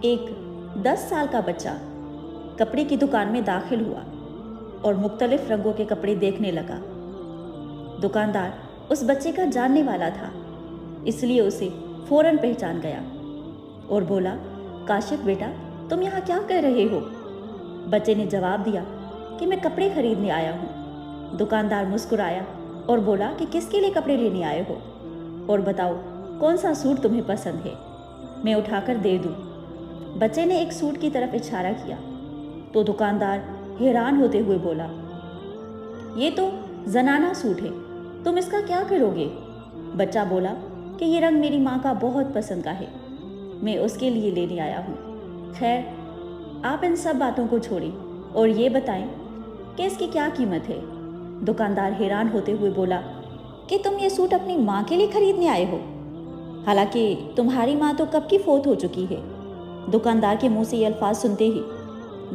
ایک 10 سال کا بچہ کپڑے کی دکان میں داخل ہوا اور مختلف رنگوں کے کپڑے دیکھنے لگا۔ دکاندار اس بچے کا جاننے والا تھا، اس لیے اسے فوراً پہچان گیا اور بولا، کاشف بیٹا، تم یہاں کیا کر رہے ہو؟ بچے نے جواب دیا کہ میں کپڑے خریدنے آیا ہوں۔ دکاندار مسکرایا اور بولا کہ کس کے لیے کپڑے لینے آئے ہو، اور بتاؤ کون سا سوٹ تمہیں پسند ہے، میں اٹھا کر دے دوں۔ بچے نے ایک سوٹ کی طرف اشارہ کیا تو دکاندار حیران ہوتے ہوئے بولا، یہ تو زنانہ سوٹ ہے، تم اس کا کیا کرو گے؟ بچہ بولا کہ یہ رنگ میری ماں کا بہت پسند کا ہے، میں اس کے لیے لینے آیا ہوں۔ خیر، آپ ان سب باتوں کو چھوڑیں اور یہ بتائیں کہ اس کی کیا قیمت ہے؟ دکاندار حیران ہوتے ہوئے بولا کہ تم یہ سوٹ اپنی ماں کے لیے خریدنے آئے ہو، حالانکہ تمہاری ماں تو کب کی فوت ہو چکی ہے۔ دکاندار کے منہ سے یہ الفاظ سنتے ہی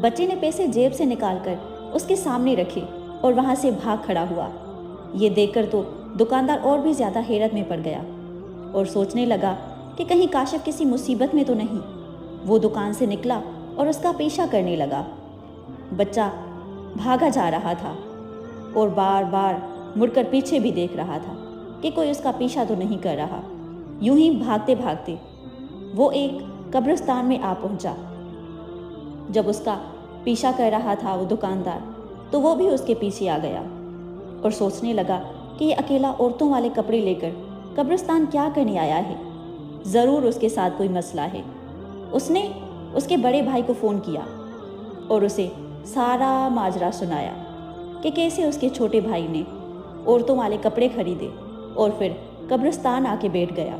بچے نے پیسے جیب سے نکال کر اس کے سامنے رکھے اور وہاں سے بھاگ کھڑا ہوا۔ یہ دیکھ کر تو دکاندار اور بھی زیادہ حیرت میں پڑ گیا اور سوچنے لگا کہ کہیں کاشف کسی مصیبت میں تو نہیں۔ وہ دکان سے نکلا اور اس کا پیچھا کرنے لگا۔ بچہ بھاگا جا رہا تھا اور بار بار مڑ کر پیچھے بھی دیکھ رہا تھا کہ کوئی اس کا پیچھا تو نہیں کر رہا۔ یوں ہی بھاگتے بھاگتے وہ ایک قبرستان میں آ پہنچا۔ جب اس کا پیچھا کر رہا تھا وہ دکاندار، تو وہ بھی اس کے پیچھے آ گیا اور سوچنے لگا کہ یہ اکیلا عورتوں والے کپڑے لے کر قبرستان کیا کرنے آیا ہے، ضرور اس کے ساتھ کوئی مسئلہ ہے۔ اس نے اس کے بڑے بھائی کو فون کیا اور اسے سارا ماجرا سنایا کہ کیسے اس کے چھوٹے بھائی نے عورتوں والے کپڑے خریدے اور پھر قبرستان آ کے بیٹھ گیا۔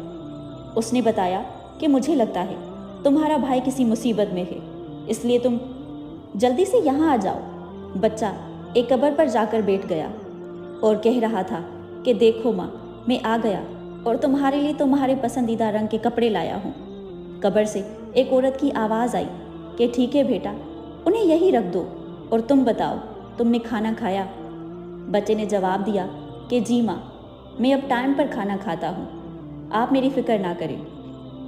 اس نے بتایا کہ مجھے لگتا ہے تمہارا بھائی کسی مصیبت میں ہے، اس لیے تم جلدی سے یہاں آ جاؤ۔ بچہ ایک قبر پر جا کر بیٹھ گیا اور کہہ رہا تھا کہ دیکھو ماں، میں آ گیا اور تمہارے لیے تمہارے پسندیدہ رنگ کے کپڑے لایا ہوں۔ قبر سے ایک عورت کی آواز آئی کہ ٹھیک ہے بیٹا، انہیں یہی رکھ دو، اور تم بتاؤ تم نے کھانا کھایا؟ بچے نے جواب دیا کہ جی ماں، میں اب ٹائم پر کھانا کھاتا ہوں، آپ میری فکر نہ کریں۔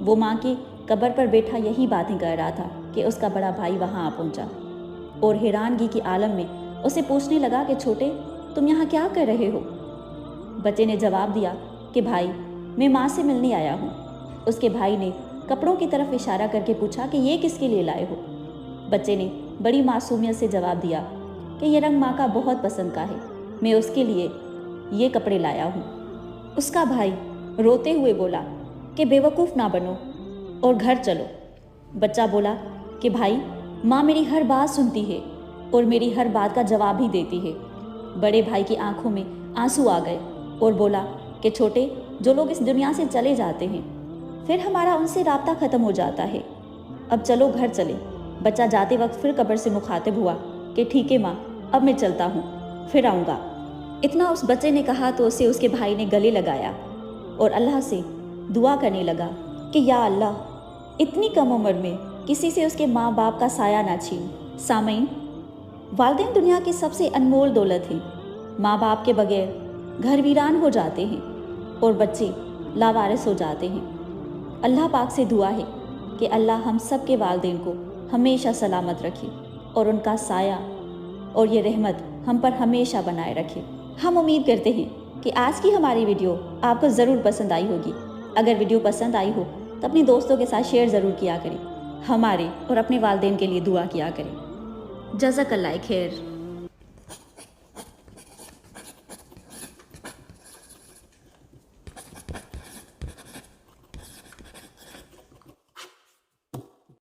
وہ ماں کی قبر پر بیٹھا یہی باتیں کر رہا تھا کہ اس کا بڑا بھائی وہاں آ پہنچا اور حیرانگی کے عالم میں اسے پوچھنے لگا کہ چھوٹے، تم یہاں کیا کر رہے ہو؟ بچے نے جواب دیا کہ بھائی، میں ماں سے ملنے آیا ہوں۔ اس کے بھائی نے کپڑوں کی طرف اشارہ کر کے پوچھا کہ یہ کس کے لیے لائے ہو؟ بچے نے بڑی معصومیت سے جواب دیا کہ یہ رنگ ماں کا بہت پسند کا ہے، میں اس کے لیے یہ کپڑے لایا ہوں۔ اس کا بھائی روتے ہوئے بولا کہ بے وقوف نہ بنو اور گھر چلو۔ بچہ بولا کہ بھائی، ماں میری ہر بات سنتی ہے اور میری ہر بات کا جواب بھی دیتی ہے۔ بڑے بھائی کی آنکھوں میں آنسو آ گئے اور بولا کہ چھوٹے، جو لوگ اس دنیا سے چلے جاتے ہیں پھر ہمارا ان سے رابطہ ختم ہو جاتا ہے، اب چلو گھر چلے۔ بچہ جاتے وقت پھر قبر سے مخاطب ہوا کہ ٹھیک ہے ماں، اب میں چلتا ہوں، پھر آؤں گا۔ اتنا اس بچے نے کہا تو اسے اس کے بھائی نے گلے لگایا اور اللہ سے دعا کرنے لگا کہ یا اللہ، اتنی کم عمر میں کسی سے اس کے ماں باپ کا سایہ نہ چھین۔ سامعین، والدین دنیا کی سب سے انمول دولت ہیں۔ ماں باپ کے بغیر گھر ویران ہو جاتے ہیں اور بچے لاوارث ہو جاتے ہیں۔ اللہ پاک سے دعا ہے کہ اللہ ہم سب کے والدین کو ہمیشہ سلامت رکھے اور ان کا سایہ اور یہ رحمت ہم پر ہمیشہ بنائے رکھے۔ ہم امید کرتے ہیں کہ آج کی ہماری ویڈیو آپ کو ضرور پسند آئی ہوگی۔ اگر ویڈیو پسند آئی ہو تو اپنے دوستوں کے ساتھ شیئر ضرور کیا کریں، ہمارے اور اپنے والدین کے لیے دعا کیا کریں۔ جزاک اللہ خیر۔